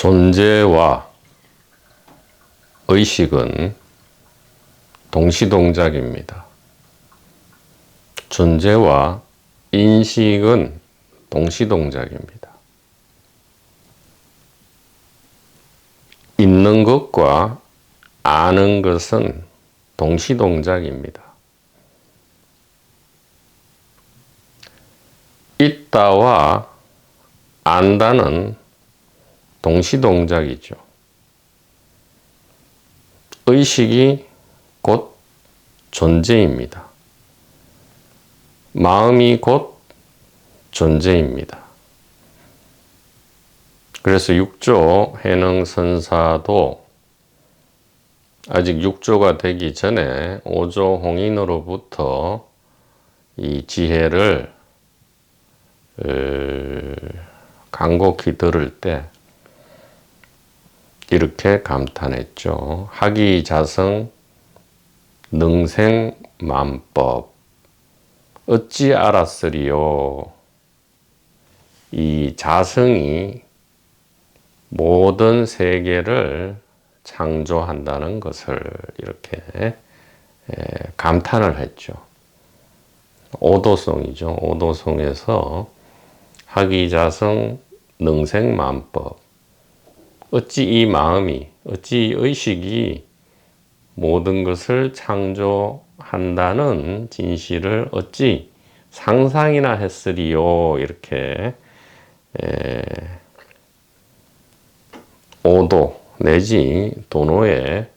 존재와 의식은 동시동작입니다. 존재와 인식은 동시동작입니다. 있는 것과 아는 것은 동시동작입니다. 있다와 안다는 동시동작이죠. 의식이 곧 존재입니다. 마음이 곧 존재입니다. 그래서 6조 해능선사도 아직 6조가 되기 전에 5조 홍인으로부터 이 지혜를 간곡히 들을 때 이렇게 감탄했죠. 학이자성 능생만법 어찌 알았으리요. 이 자성이 모든 세계를 창조한다는 것을 이렇게 감탄을 했죠. 오도송이죠. 오도송에서 학이자성 능생만법 어찌 이 마음이, 어찌 이 의식이 모든 것을 창조한다는 진실을 어찌 상상이나 했으리요. 이렇게 오도 내지 도노의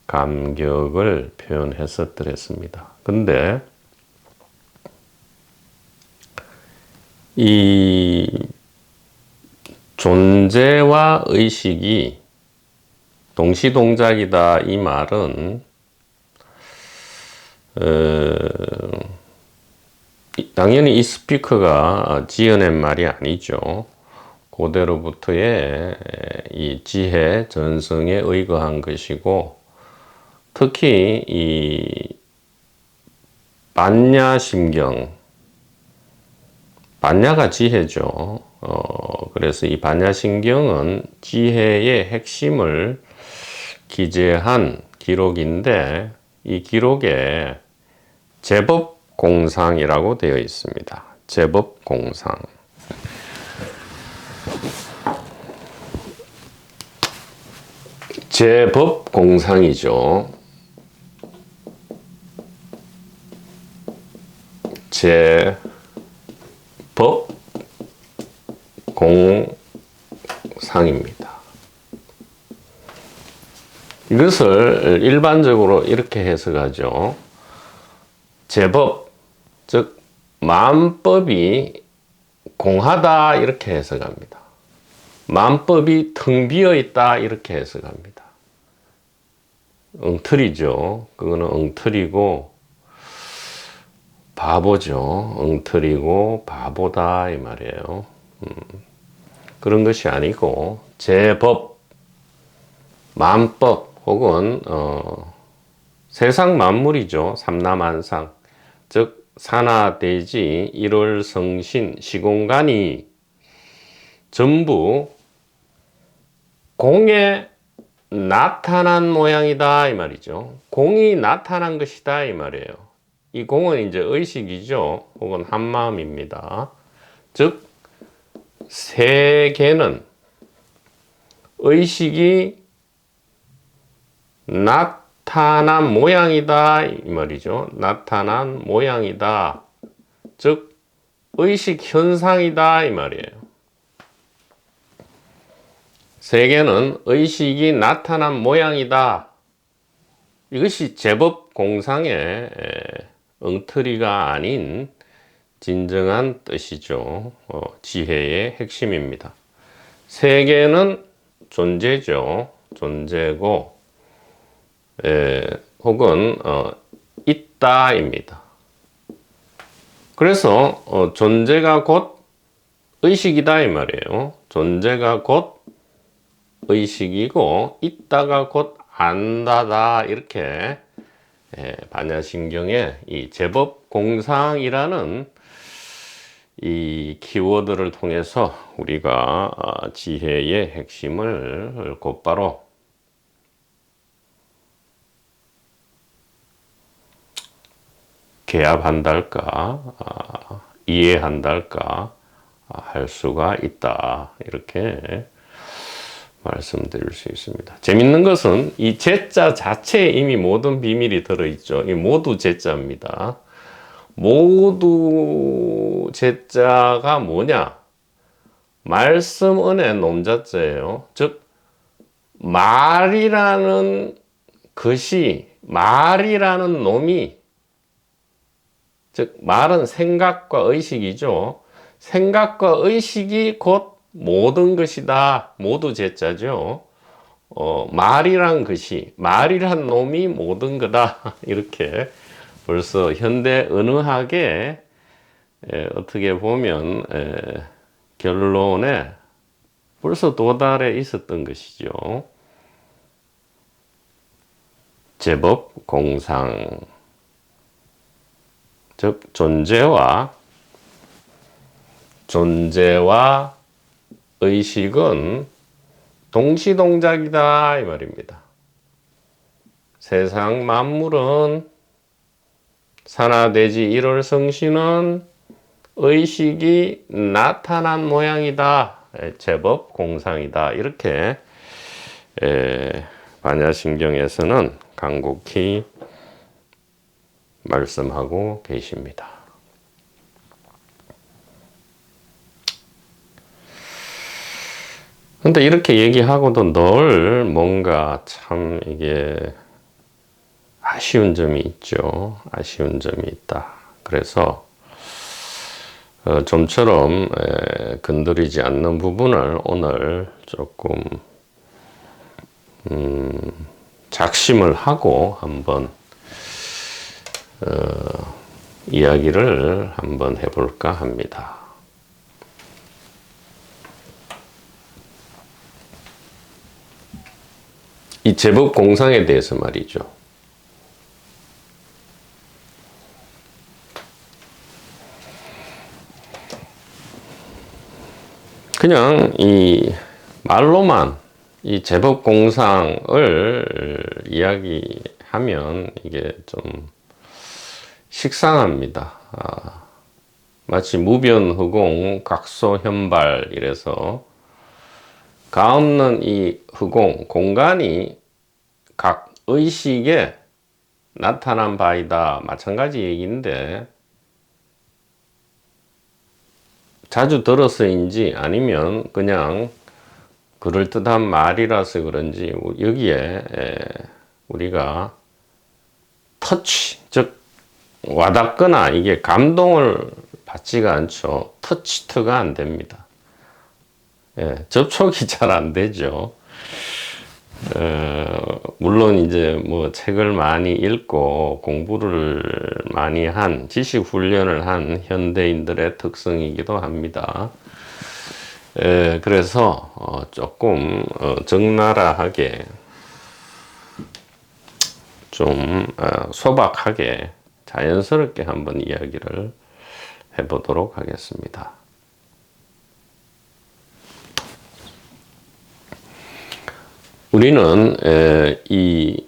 감격을 표현했었더랬습니다. 근데 이 존재와 의식이 동시동작이다 이 말은 당연히 이 스피커가 지어낸 말이 아니죠. 고대로부터의 이 지혜 전승에 의거한 것이고, 특히 이 반야심경, 반야가 지혜죠. 그래서 이 반야심경은 지혜의 핵심을 기재한 기록인데, 이 기록에 제법공상이라고 되어 있습니다. 제법공상. 제법공상이죠. 제법공상입니다. 이것을 일반적으로 이렇게 해석하죠. 제법, 즉 만법이 공하다 이렇게 해석합니다. 만법이 텅 비어 있다 이렇게 해석합니다. 엉터리죠. 그거는 엉터리고 바보죠. 엉터리고 바보다 이 말이에요. 그런 것이 아니고 제법, 만법 혹은 세상 만물이죠. 삼라만상, 즉 산하대지 일월성신 시공간이 전부 공에 나타난 모양이다 이 말이죠. 공이 나타난 것이다 이 말이에요. 이 공은 이제 의식이죠. 혹은 한마음입니다. 즉 세계는 의식이 나타난 모양이다 이 말이죠. 나타난 모양이다. 즉 의식 현상이다 이 말이에요. 세계는 의식이 나타난 모양이다. 이것이 제법공상의 엉터리가 아닌 진정한 뜻이죠. 지혜의 핵심입니다. 세계는 존재죠. 존재고 혹은 있다입니다. 그래서 존재가 곧 의식이다 이 말이에요. 존재가 곧 의식이고 있다가 곧 안다다 이렇게 반야심경의 이 제법공상이라는 이 키워드를 통해서 우리가 지혜의 핵심을 곧바로 개합한달까, 이해한달까 할 수가 있다. 이렇게 말씀드릴 수 있습니다. 재밌는 것은 이 제자 자체에 이미 모든 비밀이 들어있죠. 이 모두 제자입니다. 모두 제자가 뭐냐? 말씀, 은혜, 놈자자예요. 즉 말이라는 것이, 말이라는 놈이, 즉 말은 생각과 의식이죠. 생각과 의식이 곧 모든 것이다. 모두 제자죠. 말이란 것이, 말이란 놈이 모든 거다. 이렇게 벌써 현대 은의학에 어떻게 보면 결론에 벌써 도달해 있었던 것이죠. 제법 공상, 즉 존재와 의식은 동시동작이다 이 말입니다. 세상 만물은 산하대지 일월성신은 의식이 나타난 모양이다. 제법 공상이다. 이렇게 반야신경에서는 간곡히 말씀하고 계십니다. 근데 이렇게 얘기하고도 늘 뭔가 참 이게 아쉬운 점이 있죠. 아쉬운 점이 있다. 그래서 좀처럼 건드리지 않는 부분을 오늘 조금 작심을 하고 한번 이야기를 한번 해볼까 합니다. 이 제법 공상에 대해서 말이죠. 그냥 이 말로만 이 제법 공상을 이야기하면 이게 좀 식상합니다. 마치 무변허공 각소현발 이래서 가없는 이 허공, 공간이 각 의식에 나타난 바이다. 마찬가지 얘기인데 자주 들어서인지 아니면 그냥 그럴듯한 말이라서 그런지 여기에 우리가 터치, 즉 와닿거나 이게 감동을 받지가 않죠. 터치트가 안 됩니다. 접촉이 잘 안 되죠. 물론 이제 뭐 책을 많이 읽고 공부를 많이 한 지식 훈련을 한 현대인들의 특성이기도 합니다. 그래서 조금 적나라하게 좀 소박하게 자연스럽게 한번 이야기를 해보도록 하겠습니다. 우리는 이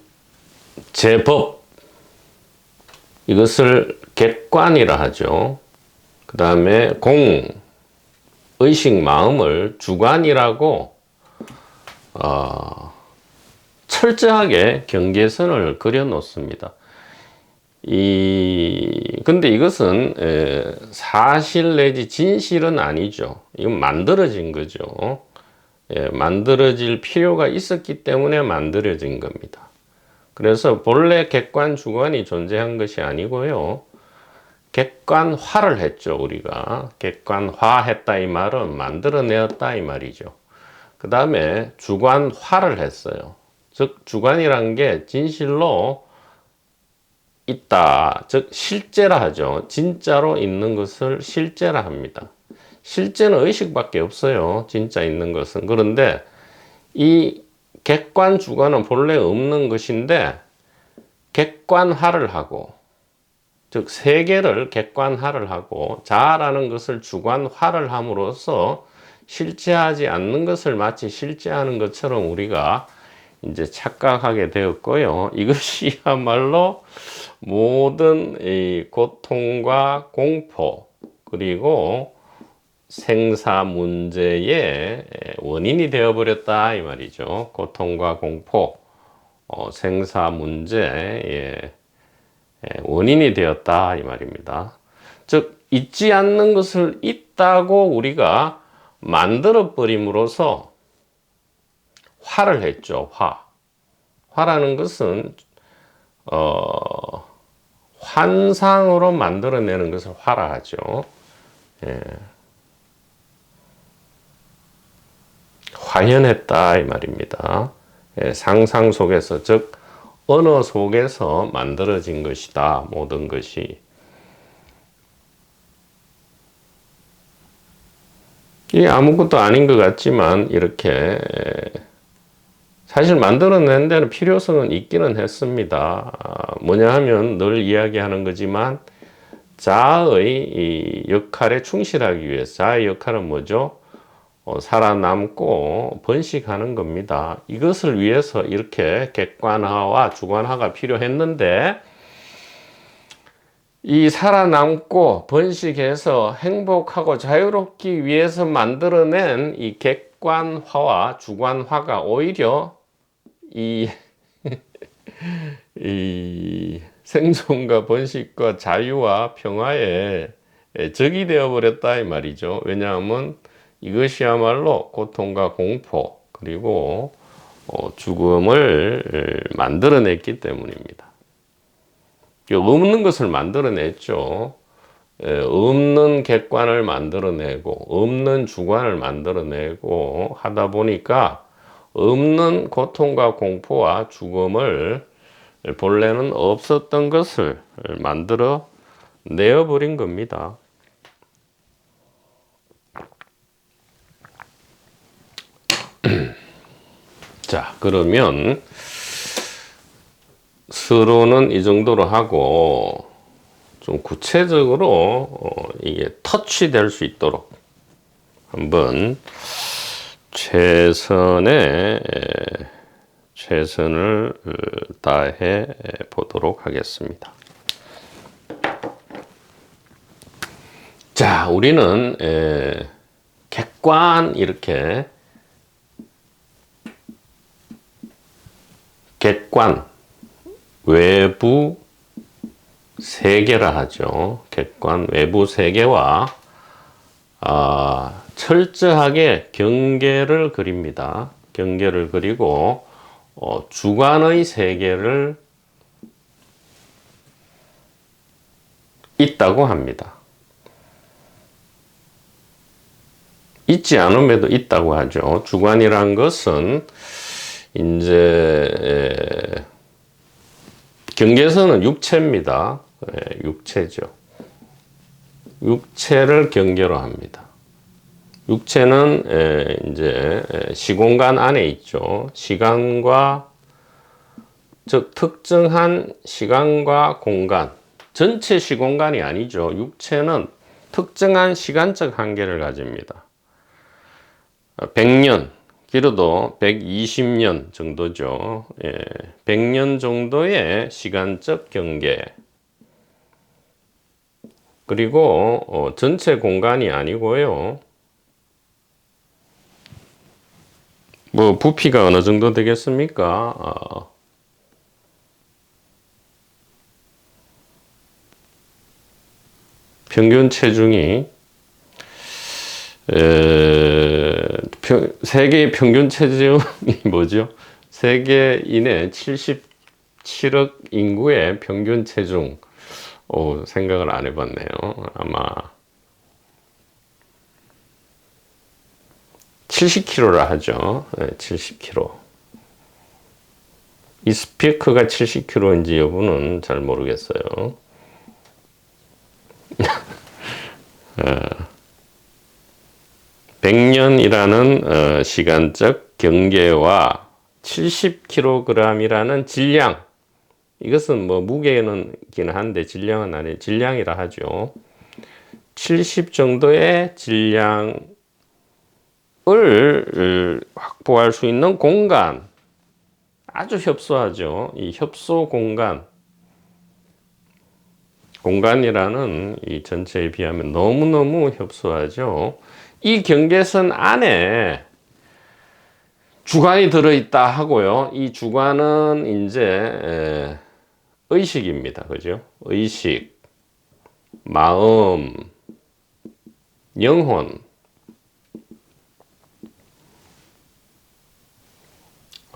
제법 이것을 객관이라 하죠. 그 다음에 공, 의식, 마음을 주관이라고 철저하게 경계선을 그려 놓습니다. 근데 이것은 사실 내지 진실은 아니죠. 이건 만들어진 거죠. 만들어질 필요가 있었기 때문에 만들어진 겁니다. 그래서 본래 객관 주관이 존재한 것이 아니고요. 객관화를 했죠. 우리가 객관화했다 이 말은 만들어내었다 이 말이죠. 그 다음에 주관화를 했어요. 즉 주관이란 게 진실로 있다. 즉 실제라 하죠. 진짜로 있는 것을 실제라 합니다. 실제는 의식밖에 없어요. 진짜 있는 것은. 그런데 이 객관 주관은 본래 없는 것인데 객관화를 하고 즉 세계를 객관화를 하고 자라는 것을 주관화를 함으로써 실제하지 않는 것을 마치 실제하는 것처럼 우리가 이제 착각하게 되었고요. 이것이야말로 모든 이 고통과 공포 그리고 생사 문제의 원인이 되어버렸다 이 말이죠. 고통과 공포, 생사 문제의 원인이 되었다 이 말입니다. 즉 있지 않는 것을 있다고 우리가 만들어 버림으로써 화를 했죠. 화라는 것은 환상으로 만들어내는 것을 화라 하죠. 예. 화현했다 이 말입니다. 예, 상상 속에서 즉 언어 속에서 만들어진 것이다. 모든 것이. 이게 아무것도 아닌 것 같지만 이렇게 사실 만들어낸 데는 필요성은 있기는 했습니다. 뭐냐 하면 늘 이야기하는 거지만 자아의 이 역할에 충실하기 위해서 자아의 역할은 뭐죠? 살아남고 번식하는 겁니다. 이것을 위해서 이렇게 객관화와 주관화가 필요했는데 이 살아남고 번식해서 행복하고 자유롭기 위해서 만들어낸 이 객관화와 주관화가 오히려 이 생존과 번식과 자유와 평화에 적이 되어버렸다 이 말이죠. 왜냐하면 이것이야말로 고통과 공포 그리고 죽음을 만들어냈기 때문입니다. 없는 것을 만들어냈죠. 없는 객관을 만들어내고 없는 주관을 만들어내고 하다 보니까 없는 고통과 공포와 죽음을 본래는 없었던 것을 만들어 내어버린 겁니다. 자, 그러면 서론은 이 정도로 하고 좀 구체적으로 이게 터치될 수 있도록 한번 최선을 다해 보도록 하겠습니다. 자, 우리는 이렇게 객관 외부 세계라 하죠. 객관 외부 세계와 철저하게 경계를 그립니다. 경계를 그리고 주관의 세계를 있다고 합니다. 있지 않음에도 있다고 하죠. 주관이란 것은 이제 경계선은 육체입니다. 육체죠. 육체를 경계로 합니다. 육체는 이제 시공간 안에 있죠. 시간과 즉 특정한 시간과 공간, 전체 시공간이 아니죠. 육체는 특정한 시간적 한계를 가집니다. 100년, 길어도 120년 정도죠. 100년 정도의 시간적 경계. 그리고 전체 공간이 아니고요. 뭐 부피가 어느 정도 되겠습니까? 평균 체중이 세계의 평균 체중이 뭐죠? 세계인의 77억 인구의 평균 체중. 생각을 안 해봤네요. 아마 70kg라 하죠. 70kg. 이 스피커가 70kg인지 여부는 잘 모르겠어요. 100년이라는 시간적 경계와 70kg이라는 질량, 이것은 뭐 무게는 기는 한데 질량은 아니, 질량이라 하죠. 70 정도의 질량을 확보할 수 있는 공간, 아주 협소하죠. 이 협소 공간이라는 이 전체에 비하면 너무너무 협소하죠. 이 경계선 안에 주관이 들어있다 하고요. 이 주관은 이제 의식입니다. 그죠? 의식, 마음, 영혼,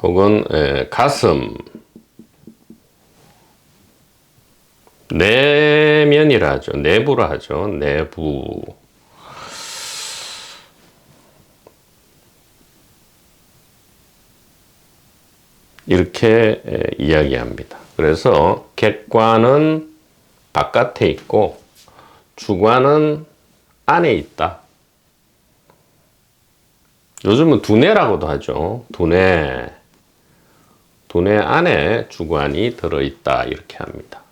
혹은 가슴, 내면이라 하죠. 내부라 하죠. 내부. 이렇게 이야기합니다. 그래서 객관은 바깥에 있고 주관은 안에 있다. 요즘은 두뇌라고도 하죠. 두뇌 안에 주관이 들어있다 이렇게 합니다.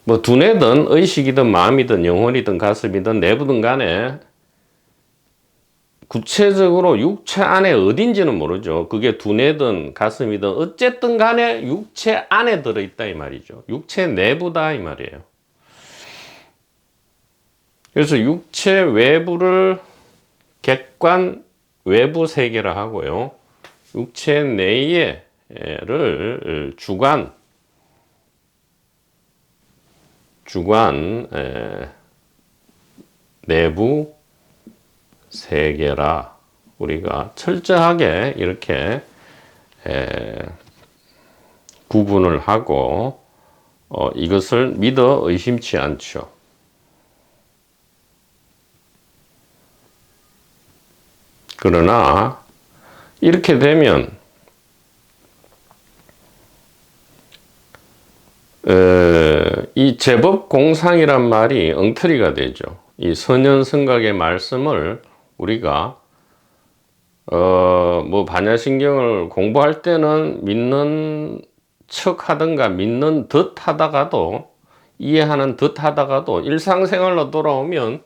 뭐 두뇌든 의식이든 마음이든 영혼이든 가슴이든 내부든 간에 구체적으로 육체 안에 어딘지는 모르죠. 그게 두뇌든 가슴이든 어쨌든 간에 육체 안에 들어있다 이 말이죠. 육체 내부다 이 말이에요. 그래서 육체 외부를 객관 외부 세계라 하고요. 육체 내에를 주관 내부 세계라 우리가 철저하게 이렇게 구분을 하고 이것을 믿어 의심치 않죠. 그러나 이렇게 되면 이 제법 공상이란 말이 엉터리가 되죠. 이 선현성각의 말씀을 우리가 뭐 반야신경을 공부할 때는 믿는 척 하든가 믿는 듯 하다가도 이해하는 듯 하다가도 일상생활로 돌아오면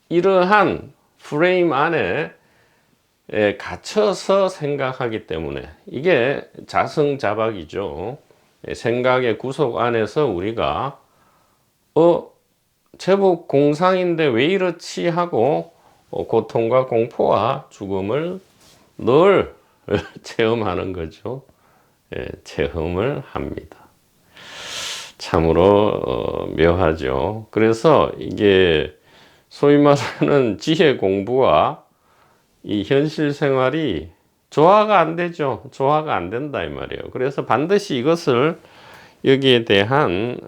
이러한 프레임 안에 갇혀서 생각하기 때문에 이게 자성자박이죠. 생각의 구속 안에서 우리가 제법 공상인데 왜 이렇지 하고 고통과 공포와 죽음을 늘 체험하는 거죠. 체험을 합니다. 참으로 묘하죠. 그래서 이게 소위 말하는 지혜 공부와 이 현실 생활이 조화가 안 되죠. 조화가 안 된다 이 말이에요. 그래서 반드시 이것을 여기에 대한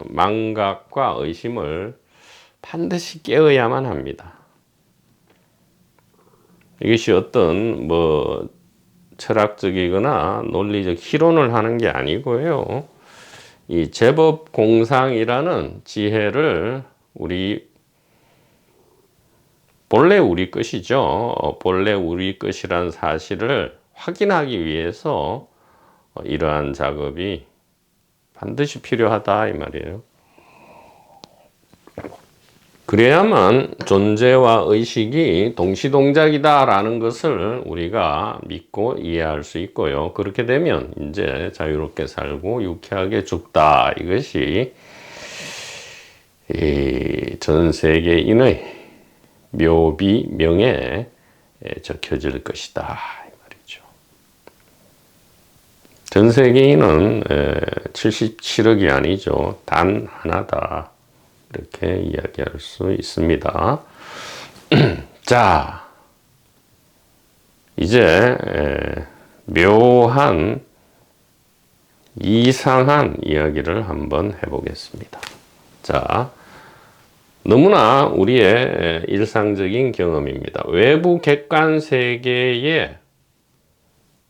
망각과 의심을 반드시 깨어야만 합니다. 이것이 어떤 뭐 철학적이거나 논리적 희론을 하는 게 아니고요. 이 제법 공상이라는 지혜를 본래 우리 것이죠. 본래 우리 것이라는 사실을 확인하기 위해서 이러한 작업이 반드시 필요하다 이 말이에요. 그래야만 존재와 의식이 동시동작이다라는 것을 우리가 믿고 이해할 수 있고요. 그렇게 되면 이제 자유롭게 살고 유쾌하게 죽다. 이것이 전 세계인의 묘비명에 적혀질 것이다. 이 말이죠. 전 세계인은 77억이 아니죠. 단 하나다. 이렇게 이야기할 수 있습니다. 자, 이제 묘한 이상한 이야기를 한번 해보겠습니다. 자, 너무나 우리의 일상적인 경험입니다. 외부 객관 세계에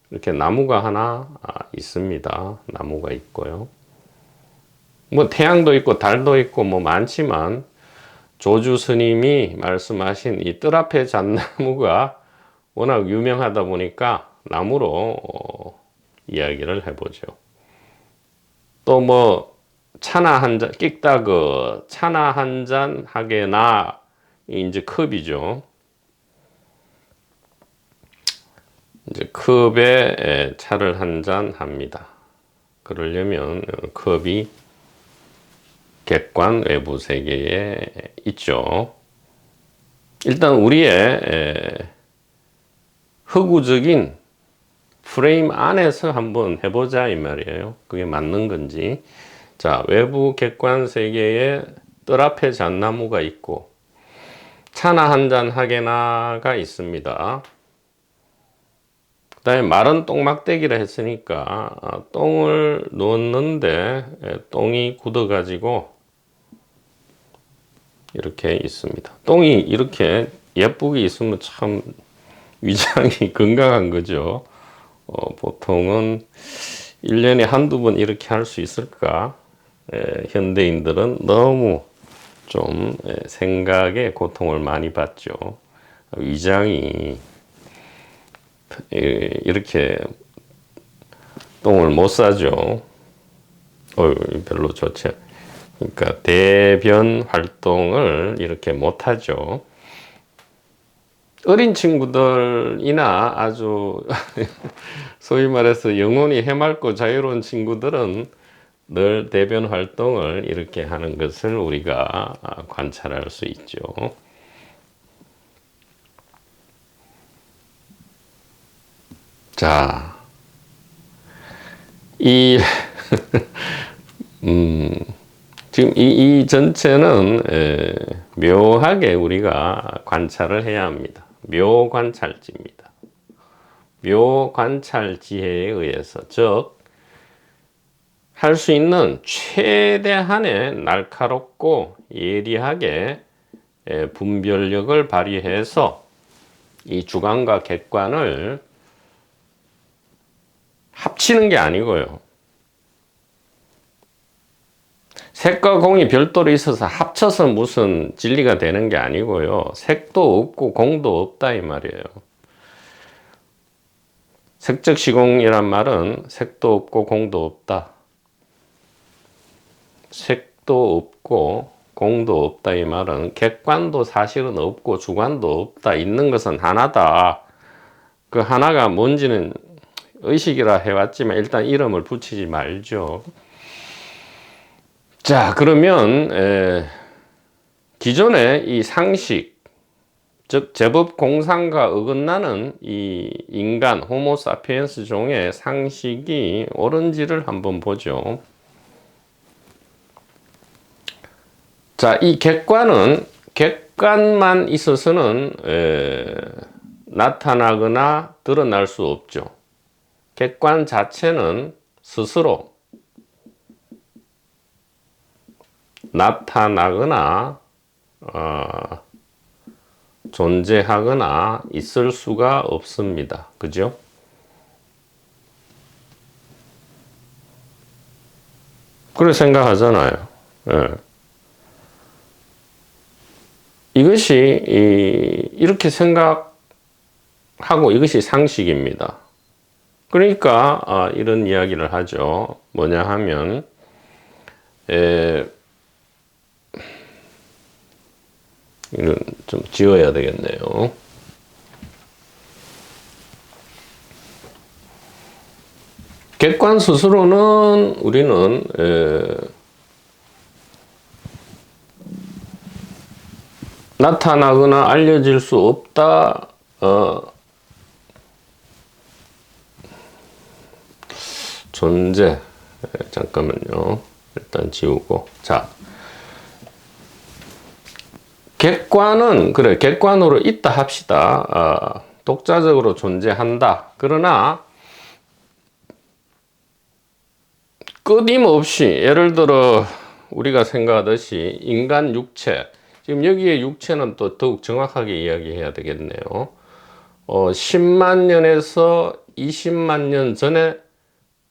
이렇게 나무가 하나 있습니다. 나무가 있고요. 뭐 태양도 있고 달도 있고 뭐 많지만 조주 스님이 말씀하신 이 뜰 앞에 잣나무가 워낙 유명하다 보니까 나무로 이야기를 해보죠. 또 뭐 차나 한 잔, 끽다그 차나 한 잔 하게나 이제 컵이죠. 이제 컵에 차를 한 잔 합니다. 그러려면 컵이 객관 외부 세계에 있죠. 일단 우리의 흑우적인 프레임 안에서 한번 해보자 이 말이에요. 그게 맞는 건지. 자, 외부 객관 세계에 뜰 앞에 잣나무가 있고 차나 한 잔 하게나가 있습니다. 그 다음에 마른 똥막대기라 했으니까 똥을 놓는데 똥이 굳어가지고 이렇게 있습니다. 똥이 이렇게 예쁘게 있으면 참 위장이 건강한 거죠. 보통은 1년에 한두 번 이렇게 할 수 있을까? 현대인들은 너무 좀 생각에 고통을 많이 받죠. 위장이 이렇게 똥을 못 싸죠. 별로 좋지 않아요. 그러니까 대변 활동을 이렇게 못 하죠. 어린 친구들이나 아주 소위 말해서 영혼이 해맑고 자유로운 친구들은 늘 대변 활동을 이렇게 하는 것을 우리가 관찰할 수 있죠. 자, 지금 이 전체는 묘하게 우리가 관찰을 해야 합니다. 묘관찰지입니다. 묘관찰지혜에 의해서, 즉 할 수 있는 최대한의 날카롭고 예리하게 분별력을 발휘해서 이 주관과 객관을 합치는 게 아니고요. 색과 공이 별도로 있어서 합쳐서 무슨 진리가 되는 게 아니고요. 색도 없고 공도 없다 이 말이에요. 색적 시공이란 말은 색도 없고 공도 없다. 색도 없고 공도 없다 이 말은 객관도 사실은 없고 주관도 없다. 있는 것은 하나다. 그 하나가 뭔지는 의식이라 해왔지만 일단 이름을 붙이지 말죠. 자, 그러면 기존의 이 상식, 즉 제법 공상과 어긋나는 이 인간 호모사피엔스 종의 상식이 옳은지를 한번 보죠. 자, 이 객관만 있어서는 나타나거나 드러날 수 없죠. 객관 자체는 스스로 나타나거나 존재하거나 있을 수가 없습니다. 그죠? 그렇게 생각하잖아요. 예. 이것이 이렇게 생각하고 이것이 상식입니다. 그러니까 이런 이야기를 하죠. 뭐냐 하면 이건 좀 지워야 되겠네요. 객관 스스로는 우리는 나타나거나 알려질 수 없다. 존재. 잠깐만요. 일단 지우고. 자. 객관은, 그래, 객관으로 있다 합시다. 독자적으로 존재한다. 그러나, 끊임없이, 예를 들어, 우리가 생각하듯이 인간 육체, 지금 여기에 육체는 또 더욱 정확하게 이야기해야 되겠네요. 10만 년에서 20만 년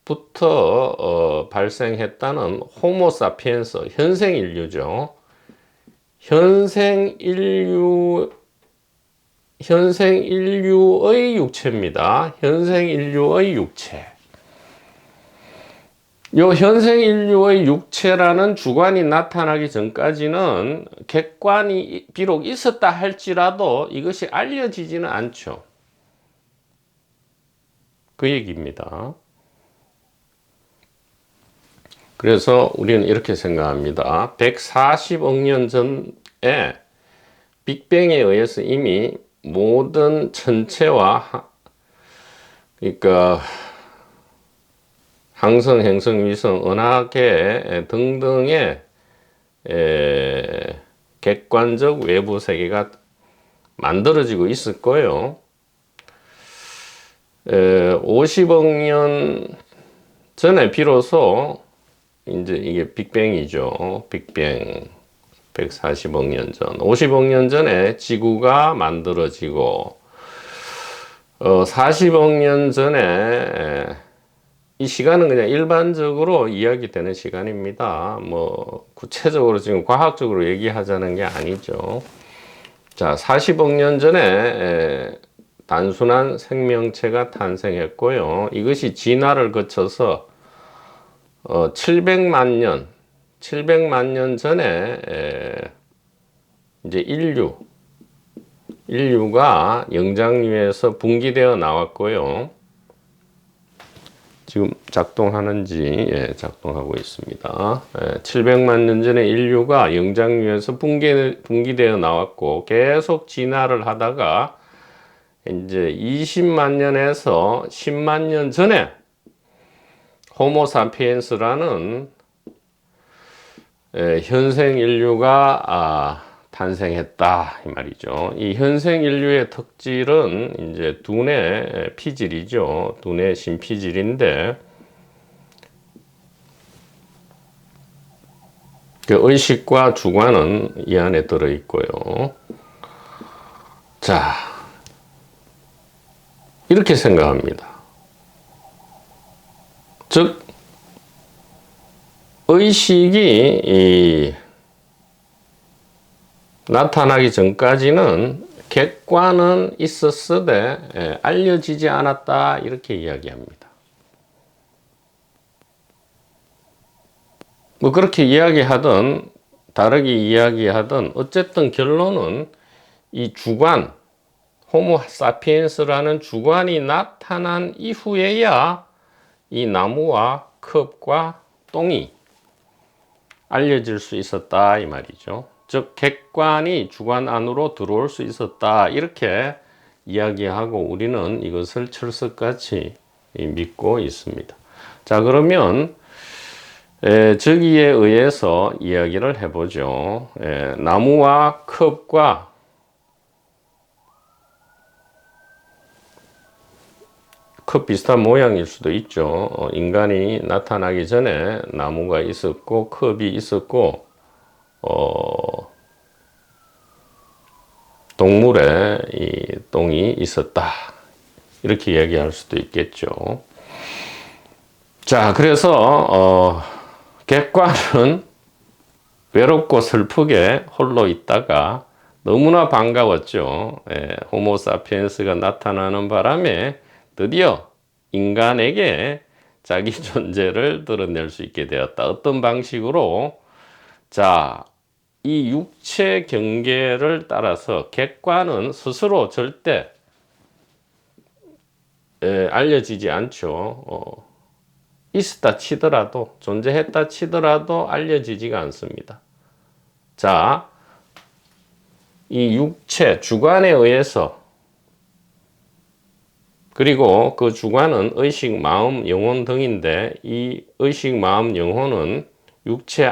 전에부터 발생했다는 호모사피엔스, 현생 인류죠. 현생 인류의 육체입니다. 현생 인류의 육체. 요 현생 인류의 육체라는 주관이 나타나기 전까지는 객관이 비록 있었다 할지라도 이것이 알려지지는 않죠. 그 얘기입니다. 그래서 우리는 이렇게 생각합니다. 140억 년 전에 빅뱅에 의해서 이미 모든 천체와 그러니까 항성, 행성, 위성, 은하계 등등의 객관적 외부 세계가 만들어지고 있을 거예요. 50억 년 전에 비로소 이제 이게 빅뱅이죠. 빅뱅 140억 년 전, 50억 년 전에 지구가 만들어지고 40억 년 전에 이 시간은 그냥 일반적으로 이야기되는 시간입니다. 뭐 구체적으로 지금 과학적으로 얘기하자는 게 아니죠. 자, 40억 년 전에 단순한 생명체가 탄생했고요. 이것이 진화를 거쳐서 700만 년 전에 이제 인류가 영장류에서 분기되어 나왔고요. 지금 작동하는지 작동하고 있습니다. 700만 년 전에 인류가 영장류에서 분기되어 나왔고 계속 진화를 하다가 이제 20만 년에서 10만 년 전에 호모 사피엔스라는 현생 인류가 탄생했다 이 말이죠. 이 현생 인류의 특질은 이제 두뇌 피질이죠. 두뇌 심피질인데 그 의식과 주관은 이 안에 들어 있고요. 자, 이렇게 생각합니다. 즉 의식이 나타나기 전까지는 객관은 있었으되 알려지지 않았다 이렇게 이야기합니다. 뭐 그렇게 이야기하든 다르게 이야기하든 어쨌든 결론은 이 주관, 호모 사피엔스라는 주관이 나타난 이후에야 이 나무와 컵과 똥이 알려질 수 있었다 이 말이죠. 즉 객관이 주관 안으로 들어올 수 있었다 이렇게 이야기하고 우리는 이것을 철석같이 믿고 있습니다. 자, 그러면 저기에 의해서 이야기를 해보죠. 나무와 컵과 컵 비슷한 모양일 수도 있죠. 인간이 나타나기 전에 나무가 있었고 컵이 있었고 동물에 이 똥이 있었다 이렇게 이야기할 수도 있겠죠. 자, 그래서 객관은 외롭고 슬프게 홀로 있다가 너무나 반가웠죠. 호모 사피엔스가 나타나는 바람에 드디어 인간에게 자기 존재를 드러낼 수 있게 되었다. 어떤 방식으로? 자, 이 육체 경계를 따라서 객관은 스스로 절대 알려지지 않죠. 있었다 치더라도, 존재했다 치더라도 알려지지가 않습니다. 자, 이 육체, 주관에 의해서 그리고 그 주관은 의식, 마음, 영혼 등인데 이 의식, 마음, 영혼은 육체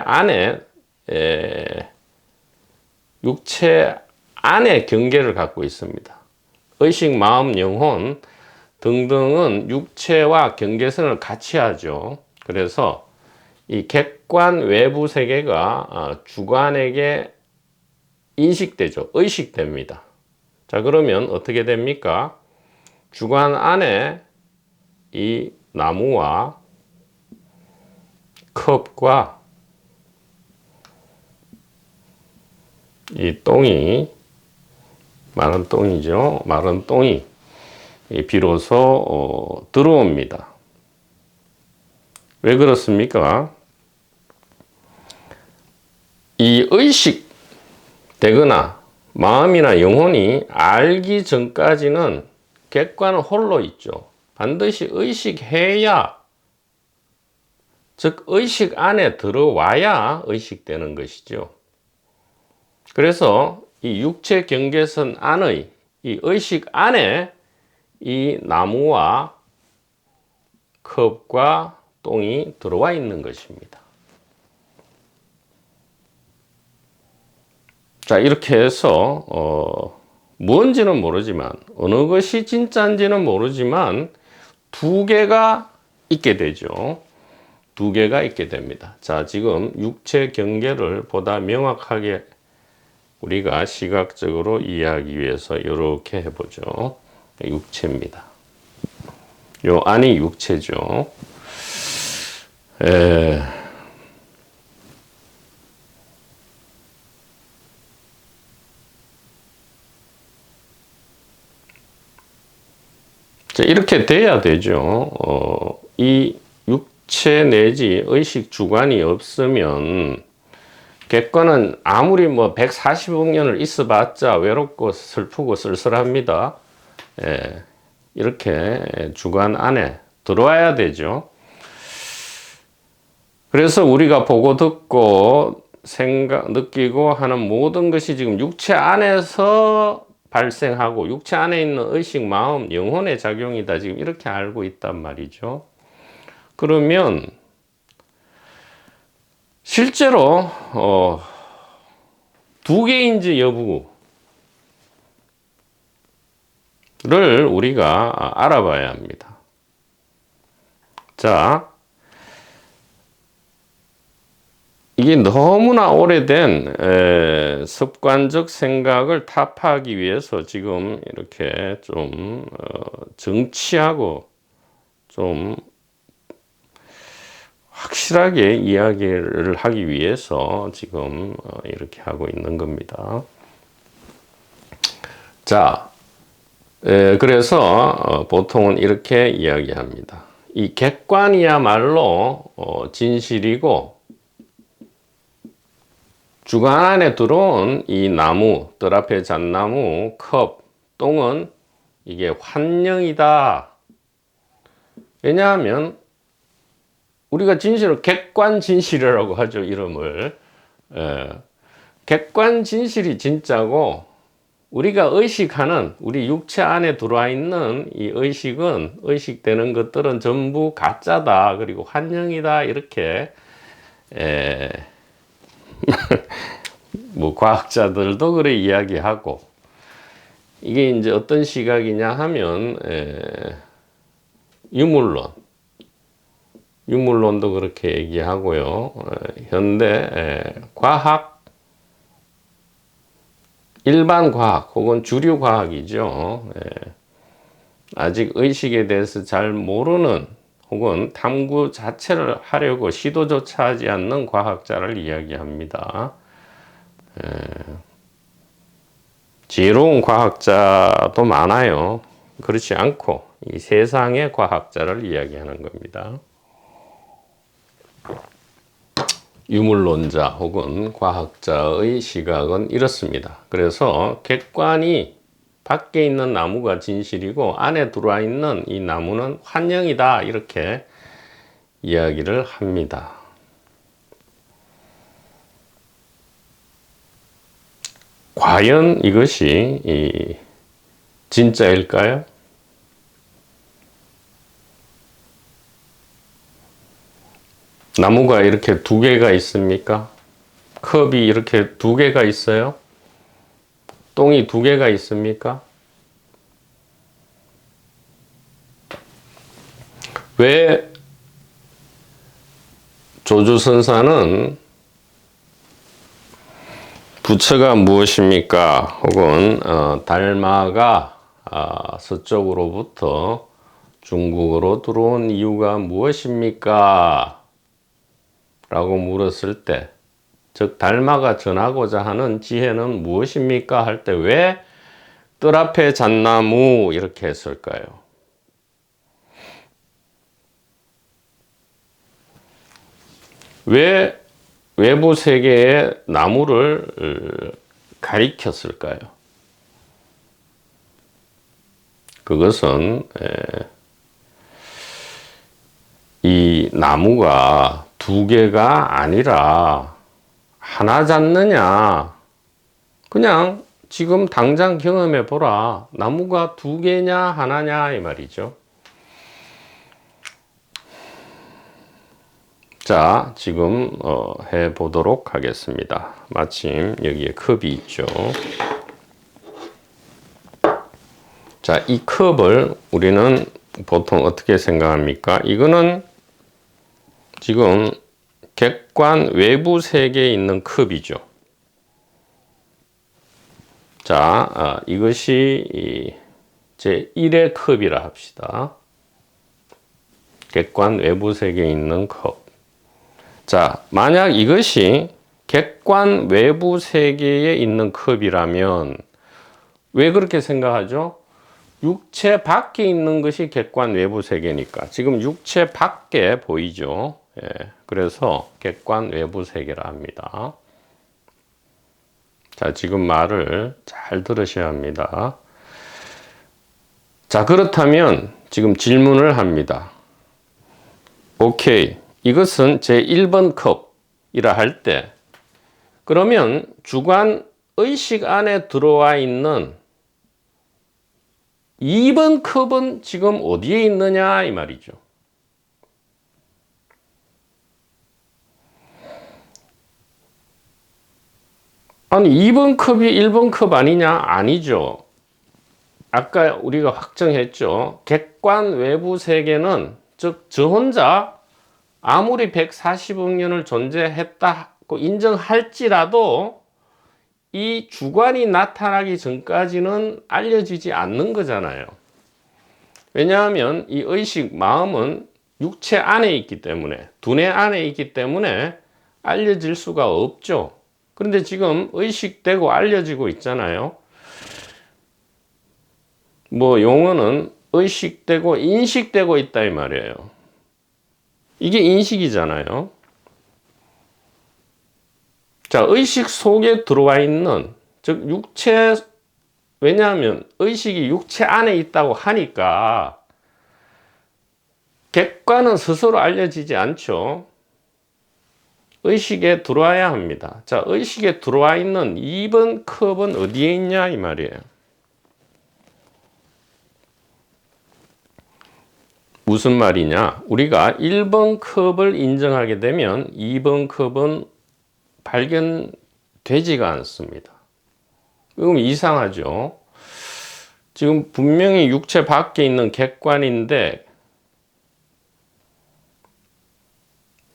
안에 경계를 갖고 있습니다. 의식, 마음, 영혼 등등은 육체와 경계선을 같이 하죠. 그래서 이 객관 외부 세계가 주관에게 인식되죠. 의식됩니다. 자, 그러면 어떻게 됩니까? 주관 안에 이 나무와 컵과 이 똥이, 마른 똥이죠. 마른 똥이 비로소 들어옵니다. 왜 그렇습니까? 이 의식 되거나 마음이나 영혼이 알기 전까지는 객관은 홀로 있죠. 반드시 의식해야, 즉 의식 안에 들어와야 의식되는 것이죠. 그래서 이 육체 경계선 안의 이 의식 안에 이 나무와 컵과 똥이 들어와 있는 것입니다. 자, 이렇게 해서 뭔지는 모르지만, 어느 것이 진짜인지는 모르지만 두 개가 있게 되죠. 두 개가 있게 됩니다. 자, 지금 육체 경계를 보다 명확하게 우리가 시각적으로 이해하기 위해서 이렇게 해보죠. 육체입니다. 요 안이 육체죠. 자, 이렇게 돼야 되죠. 이 육체 내지 의식 주관이 없으면 객관은 아무리 뭐 140억 년을 있어봤자 외롭고 슬프고 쓸쓸합니다. 이렇게 주관 안에 들어와야 되죠. 그래서 우리가 보고 듣고 생각, 느끼고 하는 모든 것이 지금 육체 안에서 발생하고 육체 안에 있는 의식, 마음, 영혼의 작용이다. 지금 이렇게 알고 있단 말이죠. 그러면 실제로 두 개인지 여부를 우리가 알아봐야 합니다. 자, 이게 너무나 오래된 습관적 생각을 타파하기 위해서 지금 이렇게 좀 정치하고 좀 확실하게 이야기를 하기 위해서 지금 이렇게 하고 있는 겁니다. 자, 그래서 보통은 이렇게 이야기합니다. 이 객관이야말로 진실이고 주관 안에 들어온 이 나무, 뜰 앞에 잣나무, 컵, 똥은 이게 환영이다. 왜냐하면 우리가 진실을 객관 진실이라고 하죠, 이름을. 객관 진실이 진짜고 우리가 의식하는 우리 육체 안에 들어와 있는 이 의식은, 의식되는 것들은 전부 가짜다. 그리고 환영이다. 이렇게 뭐 과학자들도 그래 이야기하고, 이게 이제 어떤 시각이냐 하면 유물론도 그렇게 얘기하고요. 현대 과학, 일반 과학 혹은 주류 과학이죠. 아직 의식에 대해서 잘 모르는 혹은 탐구 자체를 하려고 시도조차 하지 않는 과학자를 이야기합니다. 지혜로운 과학자도 많아요. 그렇지 않고 이 세상의 과학자를 이야기하는 겁니다. 유물론자 혹은 과학자의 시각은 이렇습니다. 그래서 객관이 밖에 있는 나무가 진실이고 안에 들어와 있는 이 나무는 환영이다. 이렇게 이야기를 합니다. 과연 이것이 진짜일까요? 나무가 이렇게 두 개가 있습니까? 컵이 이렇게 두 개가 있어요? 똥이 두 개가 있습니까? 왜 조주선사는 부처가 무엇입니까? 혹은 달마가 서쪽으로부터 중국으로 들어온 이유가 무엇입니까? 라고 물었을 때, 즉 달마가 전하고자 하는 지혜는 무엇입니까? 할 때 왜 뜰 앞에 잣나무 이렇게 했을까요? 왜 외부 세계의 나무를 가리켰을까요? 그것은 이 나무가 두 개가 아니라 하나 잖느냐, 그냥 지금 당장 경험해 보라. 나무가 두 개냐 하나냐 이 말이죠. 자, 지금 해 보도록 하겠습니다. 마침 여기에 컵이 있죠. 자, 이 컵을 우리는 보통 어떻게 생각합니까? 이거는 지금 객관 외부 세계에 있는 컵이죠. 자, 이것이 제 1의 컵이라 합시다. 객관 외부 세계에 있는 컵. 자, 만약 이것이 객관 외부 세계에 있는 컵이라면 왜 그렇게 생각하죠? 육체 밖에 있는 것이 객관 외부 세계니까. 지금 육체 밖에 보이죠? 예, 그래서 객관 외부 세계라 합니다. 자, 지금 말을 잘 들으셔야 합니다. 자, 그렇다면 지금 질문을 합니다. 오케이. 이것은 제 1번 컵이라 할 때, 그러면 주관 의식 안에 들어와 있는 2번 컵은 지금 어디에 있느냐 이 말이죠. 아니 2번 컵이 1번 컵 아니냐? 아니죠. 아까 우리가 확정했죠. 객관 외부 세계는 즉 저 혼자 아무리 140억 년을 존재했다고 인정할지라도 이 주관이 나타나기 전까지는 알려지지 않는 거잖아요. 왜냐하면 이 의식, 마음은 육체 안에 있기 때문에, 두뇌 안에 있기 때문에 알려질 수가 없죠. 그런데 지금 의식되고 알려지고 있잖아요. 뭐 용어는 의식되고 인식되고 있다 이 말이에요. 이게 인식이잖아요. 자, 의식 속에 들어와 있는, 즉 육체, 왜냐하면 의식이 육체 안에 있다고 하니까 객관은 스스로 알려지지 않죠. 의식에 들어와야 합니다. 자, 의식에 들어와 있는 2번 컵은 어디에 있냐 이 말이에요. 무슨 말이냐? 우리가 1번 컵을 인정하게 되면 2번 컵은 발견되지가 않습니다. 그럼 이상하죠? 지금 분명히 육체 밖에 있는 객관인데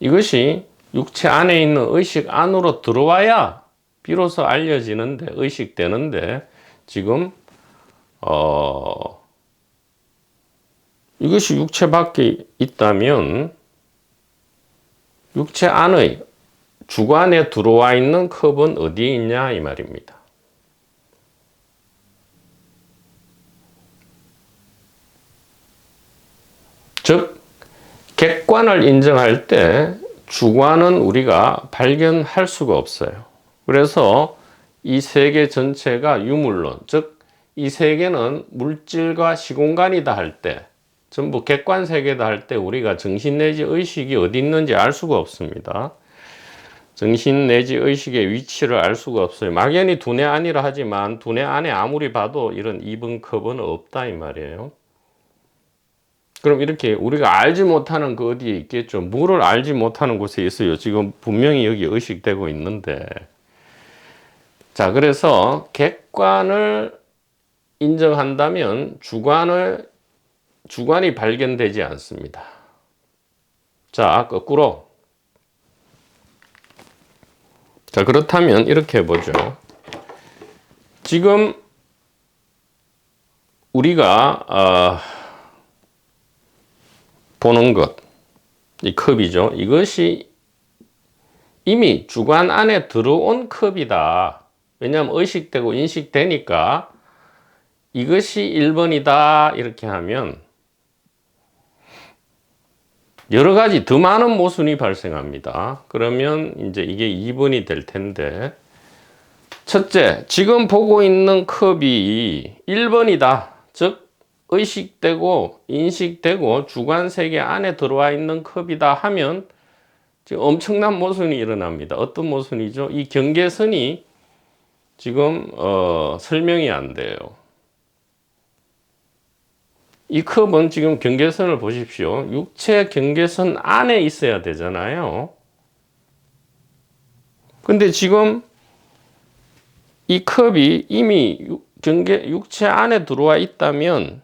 이것이 육체 안에 있는 의식 안으로 들어와야 비로소 알려지는데, 의식되는데, 지금 이것이 육체 밖에 있다면 육체 안의 주관에 들어와 있는 컵은 어디에 있냐 이 말입니다. 즉 객관을 인정할 때 주관은 우리가 발견할 수가 없어요. 그래서 이 세계 전체가 유물론, 즉 이 세계는 물질과 시공간이다 할 때, 전부 객관 세계다 할 때 우리가 정신 내지 의식이 어디 있는지 알 수가 없습니다. 정신 내지 의식의 위치를 알 수가 없어요. 막연히 두뇌 안이라 하지만 두뇌 안에 아무리 봐도 이런 2번 컵은 없다 이 말이에요. 그럼 이렇게 우리가 알지 못하는 그 어디에 있겠죠. 뭐를 알지 못하는 곳에 있어요. 지금 분명히 여기 의식되고 있는데. 자, 그래서 객관을 인정한다면 주관이 발견되지 않습니다. 자, 거꾸로. 자, 그렇다면 이렇게 해보죠. 지금 우리가 보는 것, 이 컵이죠. 이것이 이미 주관 안에 들어온 컵이다. 왜냐하면 의식되고 인식되니까 이것이 1번이다 이렇게 하면 여러 가지 더 많은 모순이 발생합니다. 그러면 이제 이게 2번이 될 텐데, 첫째, 지금 보고 있는 컵이 1번이다. 즉, 의식되고 인식되고 주관 세계 안에 들어와 있는 컵이다 하면 지금 엄청난 모순이 일어납니다. 어떤 모순이죠? 이 경계선이 지금 설명이 안 돼요. 이 컵은 지금 경계선을 보십시오. 육체 경계선 안에 있어야 되잖아요. 근데 지금 이 컵이 이미 육체 안에 들어와 있다면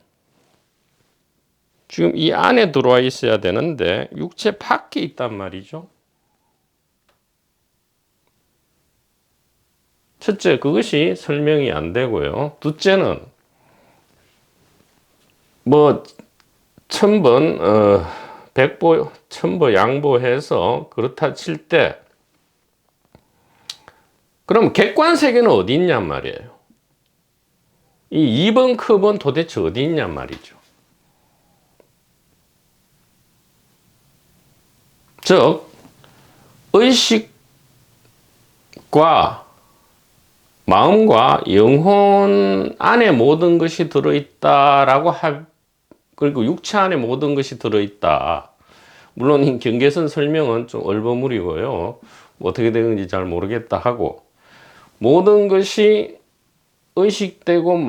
지금 이 안에 들어와 있어야 되는데 육체 밖에 있단 말이죠. 첫째, 그것이 설명이 안 되고요. 둘째는 뭐 천번 백보 천보 양보해서 그렇다 칠 때 그럼 객관 세계는 어디 있냔 말이에요. 이 2번 컵은 도대체 어디 있냔 말이죠. 즉 의식과 마음과 영혼 안에 모든 것이 들어있다라고 그리고 육체 안에 모든 것이 들어있다. 물론 이 경계선 설명은 좀 얼버무리고요. 어떻게 되는지 잘 모르겠다 하고 모든 것이 의식되고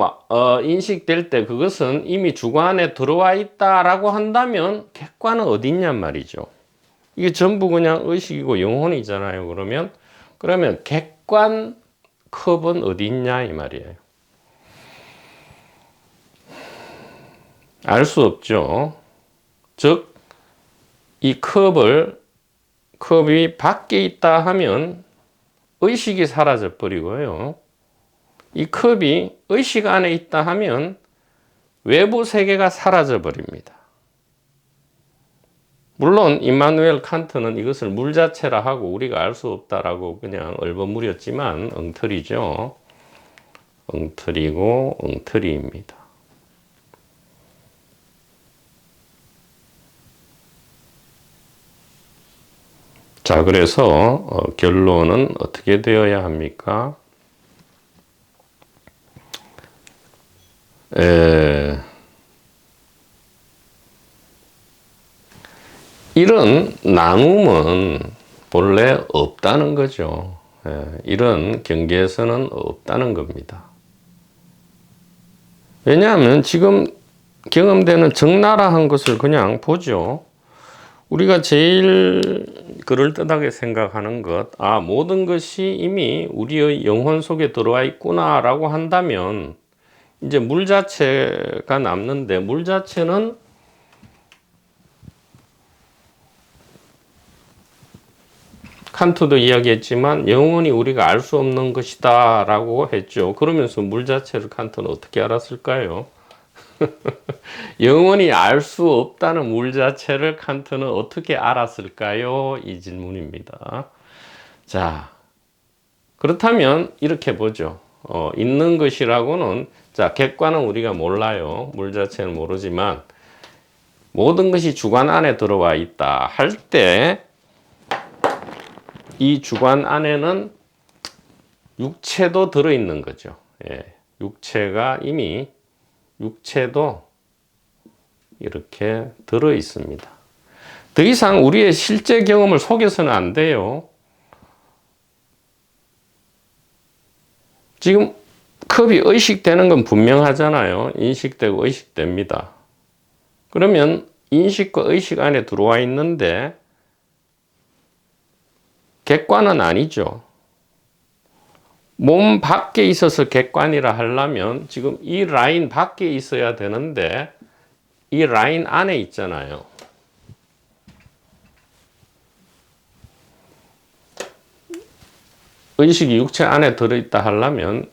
인식될 때 그것은 이미 주관에 들어와 있다라고 한다면 객관은 어디 있냔 말이죠. 이게 전부 그냥 의식이고 영혼이잖아요. 그러면 객관 컵은 어디 있냐 이 말이에요. 알 수 없죠. 즉, 이 컵이 밖에 있다 하면 의식이 사라져 버리고요. 이 컵이 의식 안에 있다 하면 외부 세계가 사라져 버립니다. 물론 임마누엘 칸트는 이것을 물 자체라 하고 우리가 알 수 없다라고 그냥 얼버무렸지만 엉터리죠. 엉터리고 엉터리입니다. 자, 그래서 결론은 어떻게 되어야 합니까? 이런 나눔은 본래 없다는 거죠. 이런 경계에서는 없다는 겁니다. 왜냐하면 지금 경험되는 적나라한 것을 그냥 보죠. 우리가 제일 그럴듯하게 생각하는 것, 모든 것이 이미 우리의 영혼 속에 들어와 있구나라고 한다면 이제 물 자체가 남는데 물 자체는 칸트도 이야기했지만 영원히 우리가 알 수 없는 것이다 라고 했죠. 그러면서 물 자체를 칸트는 어떻게 알았을까요? 영원히 알 수 없다는 물 자체를 칸트는 어떻게 알았을까요? 이 질문입니다. 자, 그렇다면 이렇게 보죠. 있는 것이라고는 객관은 우리가 몰라요. 물 자체는 모르지만 모든 것이 주관 안에 들어와 있다 할 때 이 주관 안에는 육체도 들어있는 거죠. 육체가 이미 육체도 이렇게 들어 있습니다. 더 이상 우리의 실제 경험을 속여서는 안 돼요. 지금 컵이 의식되는 건 분명하잖아요. 인식되고 의식됩니다. 그러면 인식과 의식 안에 들어와 있는데 객관은 아니죠. 몸 밖에 있어서 객관이라 하려면 지금 이 라인 밖에 있어야 되는데 이 라인 안에 있잖아요. 의식이 육체 안에 들어있다 하려면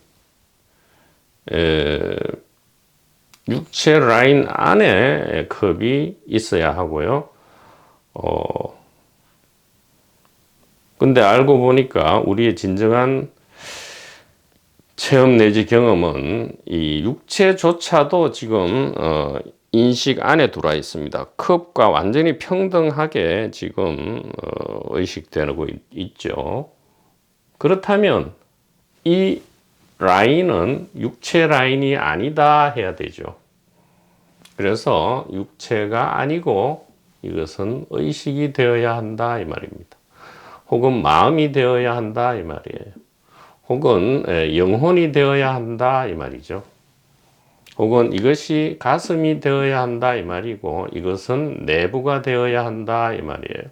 육체 라인 안에 컵이 있어야 하고요. 근데 알고 보니까 우리의 진정한 체험 내지 경험은 이 육체조차도 지금 인식 안에 들어와 있습니다. 컵과 완전히 평등하게 지금 의식되고 있죠. 그렇다면 이 라인은 육체 라인이 아니다 해야 되죠. 그래서 육체가 아니고 이것은 의식이 되어야 한다 이 말입니다. 혹은 마음이 되어야 한다 이 말이에요. 혹은 영혼이 되어야 한다 이 말이죠. 혹은 이것이 가슴이 되어야 한다 이 말이고 이것은 내부가 되어야 한다 이 말이에요.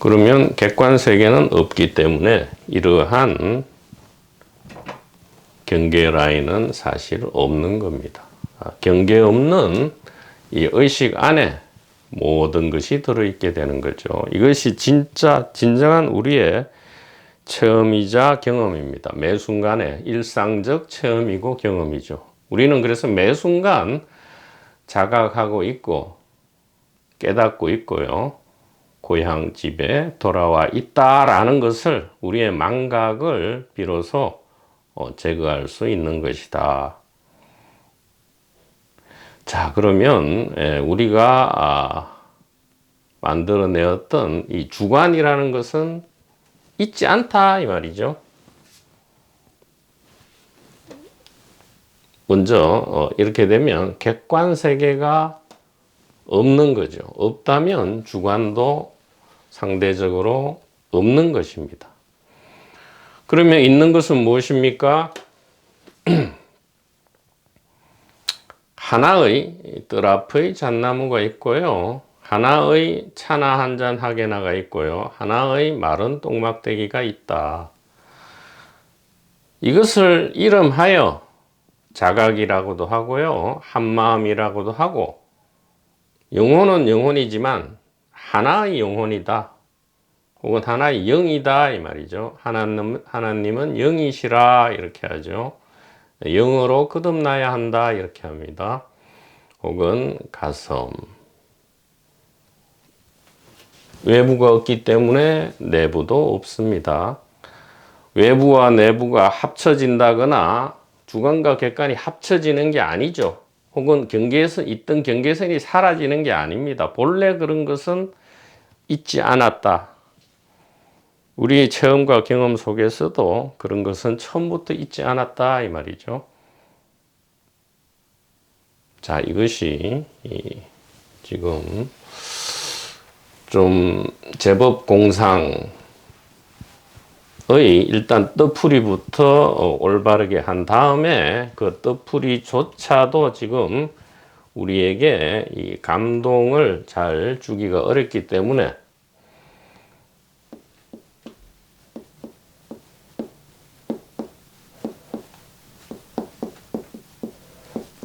그러면 객관 세계는 없기 때문에 이러한 경계 라인은 사실 없는 겁니다. 경계 없는 이 의식 안에 모든 것이 들어있게 되는 거죠. 이것이 진정한 우리의 체험이자 경험입니다. 매 순간의 일상적 체험이고 경험이죠. 우리는 그래서 매 순간 자각하고 있고 깨닫고 있고요. 고향 집에 돌아와 있다라는 것을 우리의 망각을 비로소 제거할 수 있는 것이다. 자, 그러면 우리가 만들어내었던 이 주관이라는 것은 있지 않다 이 말이죠. 먼저 이렇게 되면 객관 세계가 없는 거죠. 없다면 주관도 상대적으로 없는 것입니다. 그러면 있는 것은 무엇입니까? 하나의 뜰 앞의 잣나무가 있고요. 하나의 차나 한 잔 하게 나가 있고요. 하나의 마른 똥막대기가 있다. 이것을 이름하여 자각이라고도 하고요. 한마음이라고도 하고 영혼은 영혼이지만 하나의 영혼이다. 혹은 하나의 영이다 이 말이죠. 하나님은 영이시라 이렇게 하죠. 영으로 거듭나야 한다 이렇게 합니다. 혹은 가슴. 외부가 없기 때문에 내부도 없습니다. 외부와 내부가 합쳐진다거나 주관과 객관이 합쳐지는 게 아니죠. 혹은 경계에서 있던 경계선이 사라지는 게 아닙니다. 본래 그런 것은 있지 않았다. 우리의 체험과 경험 속에서도 그런 것은 처음부터 있지 않았다 이 말이죠. 자, 이것이 지금 좀 제법 공상의 일단 뜻풀이부터 올바르게 한 다음에 그 뜻풀이조차도 지금 우리에게 이 감동을 잘 주기가 어렵기 때문에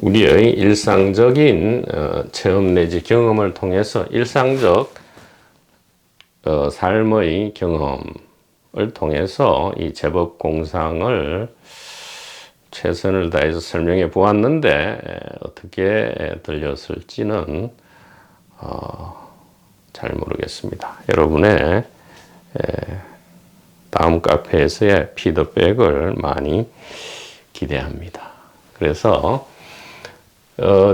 우리의 일상적인 체험 내지 경험을 통해서 일상적 삶의 경험을 통해서 이 제법 공상을 최선을 다해서 설명해 보았는데 어떻게 들렸을지는 잘 모르겠습니다. 여러분의 다음 카페에서의 피드백을 많이 기대합니다. 그래서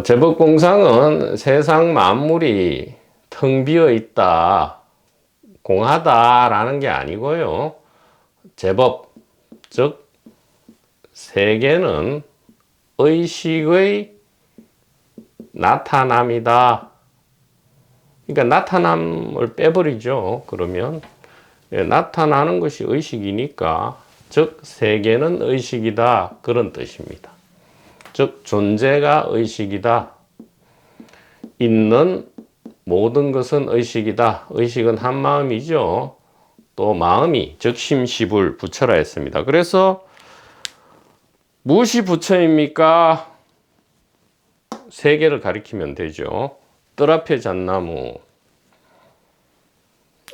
제법 공상은 세상 만물이 텅 비어 있다, 공하다라는 게 아니고요. 제법, 즉 세계는 의식의 나타남이다. 그러니까 나타남을 빼버리죠. 그러면 나타나는 것이 의식이니까 즉 세계는 의식이다 그런 뜻입니다. 즉 존재가 의식이다. 있는 모든 것은 의식이다. 의식은 한 마음이죠. 또 마음이 적심시불 부처라 했습니다. 그래서 무엇이 부처입니까? 세계를 가리키면 되죠. 뜰 앞에 잣나무.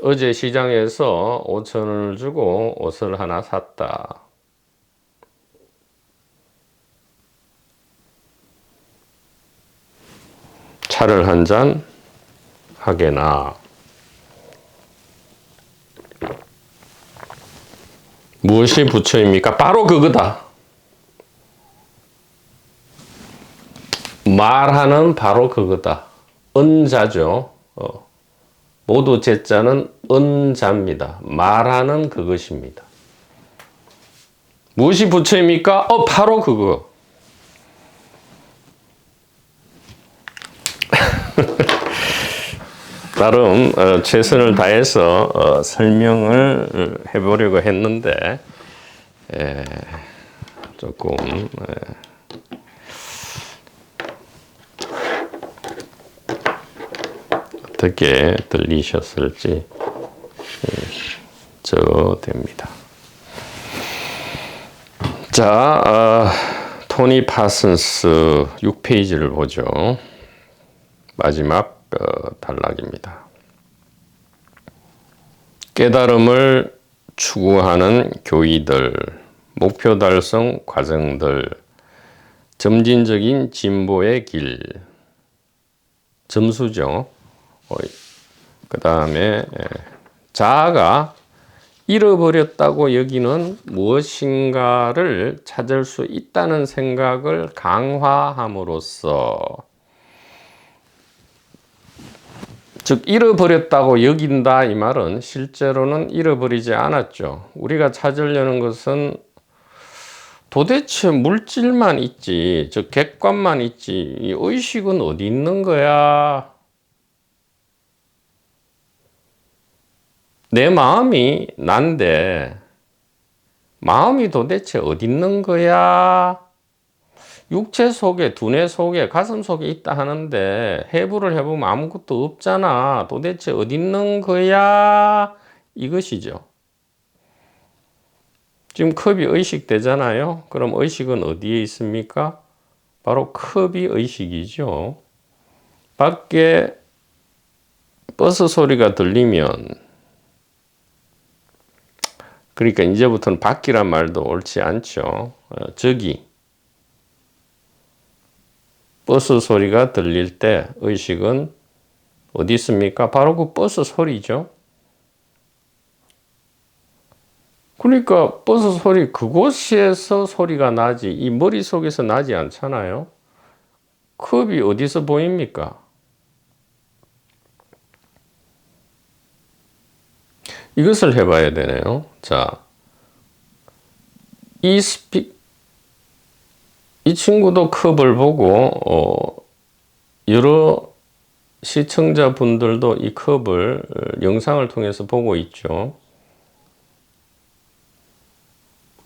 어제 시장에서 5,000원을 주고 옷을 하나 샀다. 차를 한 잔 하게나. 무엇이 부처입니까? 바로 그거다. 말하는 바로 그거다. 은자죠. 모두 제자는 은자입니다. 말하는 그것입니다. 무엇이 부처입니까? 바로 그거. 나름 최선을 다해서 설명을 해보려고 했는데 조금 어떻게 들리셨을지 됩니다. 자, 토니 파슨스 6페이지를 보죠. 마지막 단락입니다. 깨달음을 추구하는 교의들, 목표 달성 과정들, 점진적인 진보의 길, 점수죠. 그 다음에 자아가 잃어버렸다고 여기는 무엇인가를 찾을 수 있다는 생각을 강화함으로써, 즉 잃어버렸다고 여긴다 이 말은 실제로는 잃어버리지 않았죠. 우리가 찾으려는 것은 도대체 물질만 있지, 즉 객관만 있지, 이 의식은 어디 있는 거야? 내 마음이 난데 마음이 도대체 어디 있는 거야? 육체 속에, 두뇌 속에, 가슴 속에 있다 하는데 해부를 해보면 아무것도 없잖아. 도대체 어디 있는 거야? 이것이죠. 지금 컵이 의식되잖아요. 그럼 의식은 어디에 있습니까? 바로 컵이 의식이죠. 밖에 버스 소리가 들리면, 그러니까 이제부터는 밖이란 말도 옳지 않죠. 저기 버스 소리가 들릴 때 의식은 어디 있습니까? 바로 그 버스 소리죠. 그러니까 버스 소리, 그곳에서 소리가 나지 이 머릿속에서 나지 않잖아요. 컵이 어디서 보입니까? 이것을 해봐야 되네요. 자, 이 친구도 컵을 보고 여러 시청자분들도 이 컵을 영상을 통해서 보고 있죠.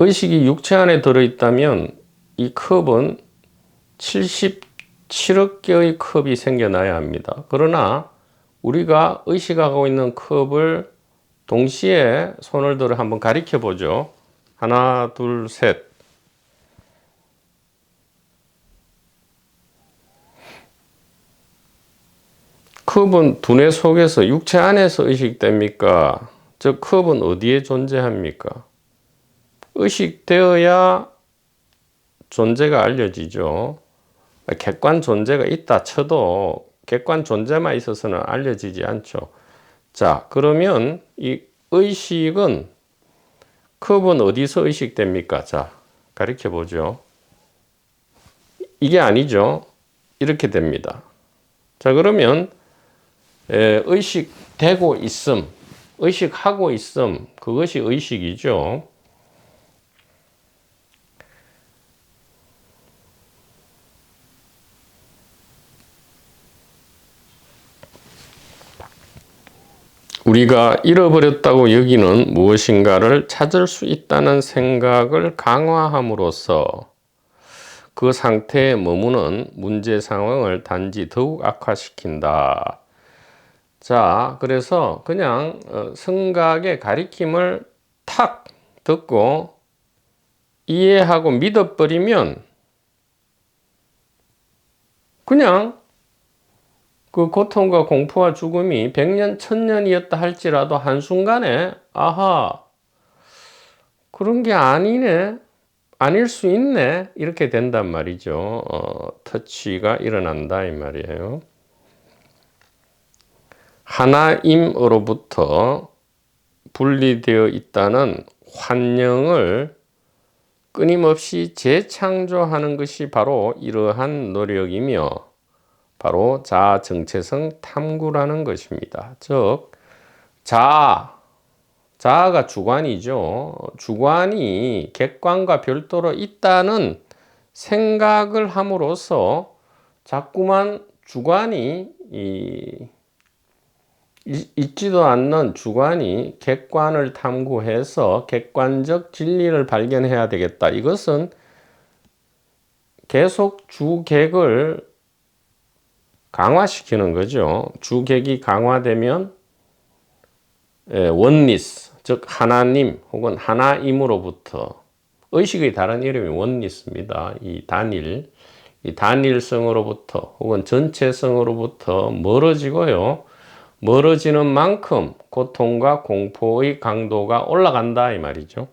의식이 육체 안에 들어있다면 이 컵은 77억 개의 컵이 생겨나야 합니다. 그러나 우리가 의식하고 있는 컵을 동시에 손을 들어 한번 가리켜 보죠. 하나, 둘, 셋. 컵은 두뇌 속에서 육체 안에서 의식됩니까? 즉 컵은 어디에 존재합니까? 의식되어야 존재가 알려지죠. 객관 존재가 있다 쳐도 객관 존재만 있어서는 알려지지 않죠. 자, 그러면 이 의식은, 컵은 어디서 의식됩니까? 자, 가르쳐 보죠. 이게 아니죠. 이렇게 됩니다. 자, 그러면 의식되고 있음, 의식하고 있음, 그것이 의식이죠. 우리가 잃어버렸다고 여기는 무엇인가를 찾을 수 있다는 생각을 강화함으로써 그 상태에 머무는 문제 상황을 단지 더욱 악화시킨다. 자, 그래서 그냥 성각의 가리킴을 탁 듣고 이해하고 믿어버리면 그냥 그 고통과 공포와 죽음이 100년, 1000년이었다 할지라도 한순간에 아하, 그런 게 아니네, 아닐 수 있네, 이렇게 된단 말이죠. 터치가 일어난다 이 말이에요. 하나임으로부터 분리되어 있다는 환경을 끊임없이 재창조하는 것이 바로 이러한 노력이며 바로 자아 정체성 탐구라는 것입니다. 즉 자아가 주관이죠. 주관이 객관과 별도로 있다는 생각을 함으로써 자꾸만 주관이 있지도 않는 주관이 객관을 탐구해서 객관적 진리를 발견해야 되겠다. 이것은 계속 주객을 강화시키는 거죠. 주객이 강화되면 원리스, 즉 하나님 혹은 하나임으로부터, 의식의 다른 이름이 원리스입니다. 이 단일성으로부터 혹은 전체성으로부터 멀어지고요. 멀어지는 만큼 고통과 공포의 강도가 올라간다 이 말이죠.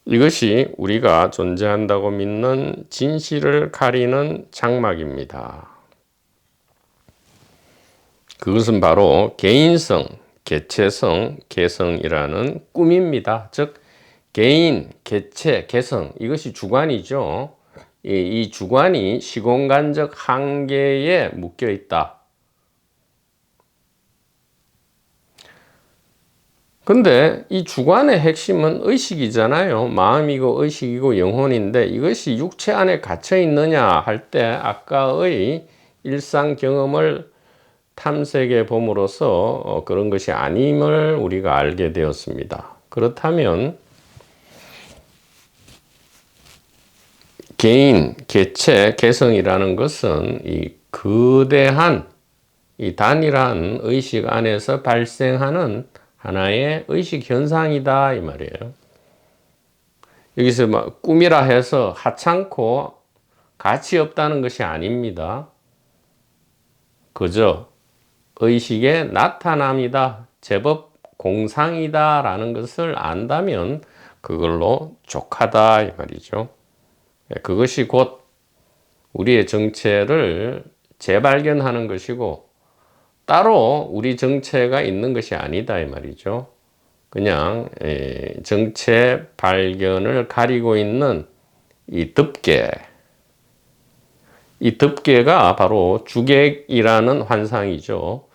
이것이 우리가 존재한다고 믿는 진실을 가리는 장막입니다. 그것은 바로 개인성, 개체성, 개성이라는 꿈입니다. 즉 개인, 개체, 개성, 이것이 주관이죠. 이 주관이 시공간적 한계에 묶여 있다. 근데 이 주관의 핵심은 의식이잖아요. 마음이고 의식이고 영혼인데 이것이 육체 안에 갇혀 있느냐 할 때 아까의 일상 경험을 탐색해 봄으로써 그런 것이 아님을 우리가 알게 되었습니다. 그렇다면 개인, 개체, 개성이라는 것은 이 거대한 이 단일한 의식 안에서 발생하는 하나의 의식 현상이다 이 말이에요. 여기서 막 꿈이라 해서 하찮고 가치 없다는 것이 아닙니다. 그저 의식의 나타남이다, 제법 공상이다 라는 것을 안다면 그걸로 족하다 이 말이죠. 그것이 곧 우리의 정체를 재발견하는 것이고 따로 우리 정체가 있는 것이 아니다 이 말이죠. 그냥 정체 발견을 가리고 있는 이 덮개, 이 덮개가 바로 주객이라는 환상이죠.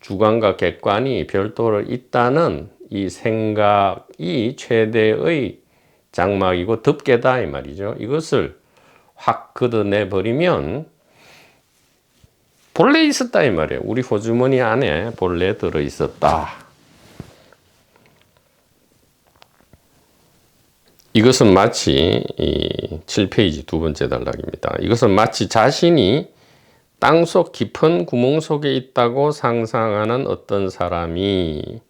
주관과 객관이 별도로 있다는 이 생각이 최대의 장막이고 덮개다 이 말이죠. 이것을 확 걷어내 버리면 본래 있었다 이 말이에요. 우리 호주머니 안에 본래 들어 있었다. 이것은 마치 7페이지 두 번째 단락입니다. 이것은 마치 자신이 땅속 깊은 구멍 속에 있다고 상상하는 어떤 사람이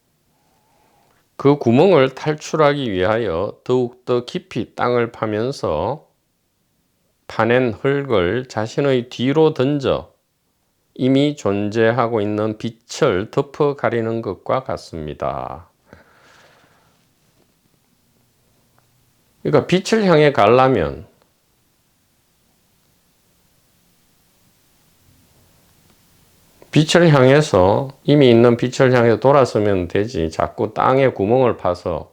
그 구멍을 탈출하기 위하여 더욱더 깊이 땅을 파면서 파낸 흙을 자신의 뒤로 던져 이미 존재하고 있는 빛을 덮어 가리는 것과 같습니다. 그러니까 빛을 향해 가려면 빛을 향해서 이미 있는 빛을 향해 돌아서면 되지 자꾸 땅에 구멍을 파서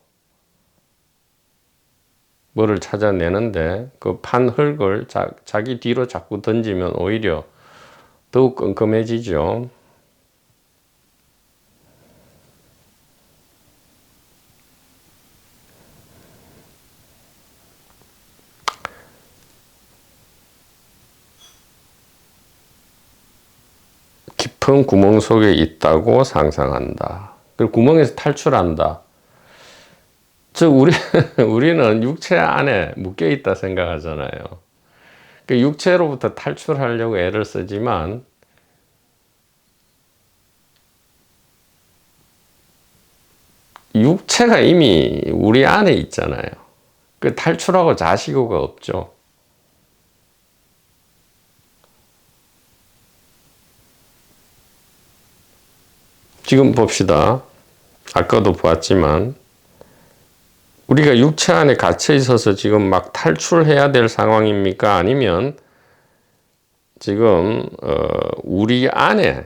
뭐를 찾아내는데 그 판 흙을 자기 뒤로 자꾸 던지면 오히려 더욱 끔끔해지죠. 깊은 구멍 속에 있다고 상상한다. 그리고 구멍에서 탈출한다. 즉 우리는 육체 안에 묶여 있다 생각하잖아요. 그 육체로부터 탈출하려고 애를 쓰지만 육체가 이미 우리 안에 있잖아요. 그 탈출하고 자시고가 없죠. 지금 봅시다. 아까도 보았지만 우리가 육체 안에 갇혀 있어서 지금 막 탈출해야 될 상황입니까? 아니면 지금 우리 안에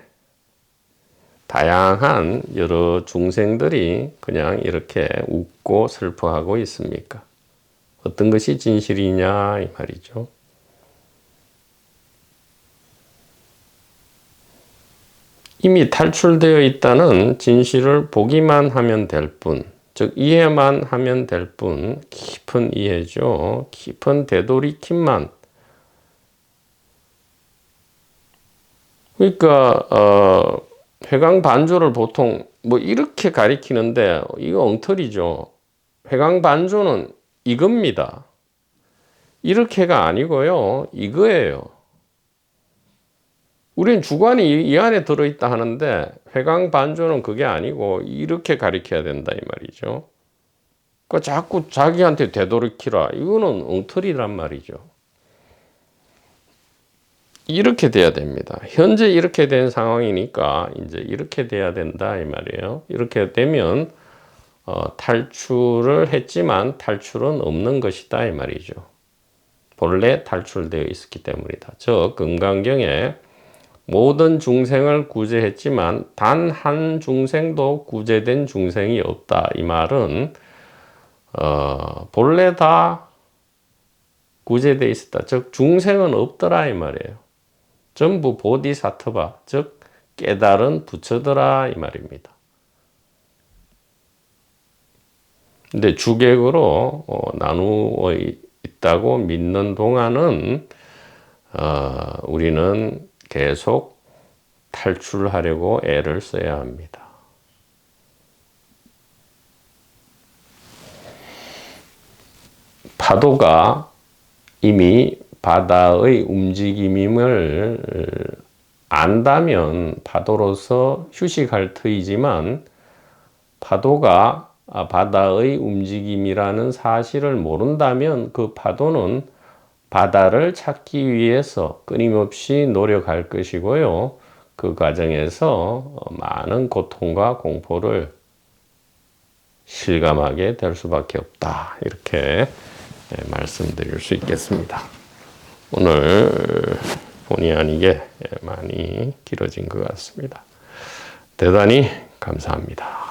다양한 여러 중생들이 그냥 이렇게 웃고 슬퍼하고 있습니까? 어떤 것이 진실이냐 이 말이죠. 이미 탈출되어 있다는 진실을 보기만 하면 될 뿐, 즉 이해만 하면 될 뿐, 깊은 이해죠. 깊은 되돌이킴만. 그러니까 회광반조를 보통 뭐 이렇게 가리키는데 이거 엉터리죠. 회광반조는 이겁니다. 이렇게가 아니고요. 이거예요. 우린 주관이 이 안에 들어있다 하는데 회광반조는 그게 아니고 이렇게 가리켜야 된다 이 말이죠. 그러니까 자꾸 자기한테 되돌이키라. 이거는 엉터리란 말이죠. 이렇게 돼야 됩니다. 현재 이렇게 된 상황이니까 이제 이렇게 돼야 된다 이 말이에요. 이렇게 되면 탈출을 했지만 탈출은 없는 것이다 이 말이죠. 본래 탈출되어 있었기 때문이다. 즉 금강경에 모든 중생을 구제했지만 단 한 중생도 구제된 중생이 없다. 이 말은 본래 다 구제되어 있었다. 즉 중생은 없더라 이 말이에요. 전부 보디사트바, 즉 깨달은 부처더라 이 말입니다. 근데 주객으로 나누어 있다고 믿는 동안은 우리는 계속 탈출하려고 애를 써야 합니다. 파도가 이미 바다의 움직임을 안다면 파도로서 휴식할 터이지만 파도가 바다의 움직임이라는 사실을 모른다면 그 파도는 바다를 찾기 위해서 끊임없이 노력할 것이고요. 그 과정에서 많은 고통과 공포를 실감하게 될 수밖에 없다. 이렇게 말씀드릴 수 있겠습니다. 오늘 본의 아니게 많이 길어진 것 같습니다. 대단히 감사합니다.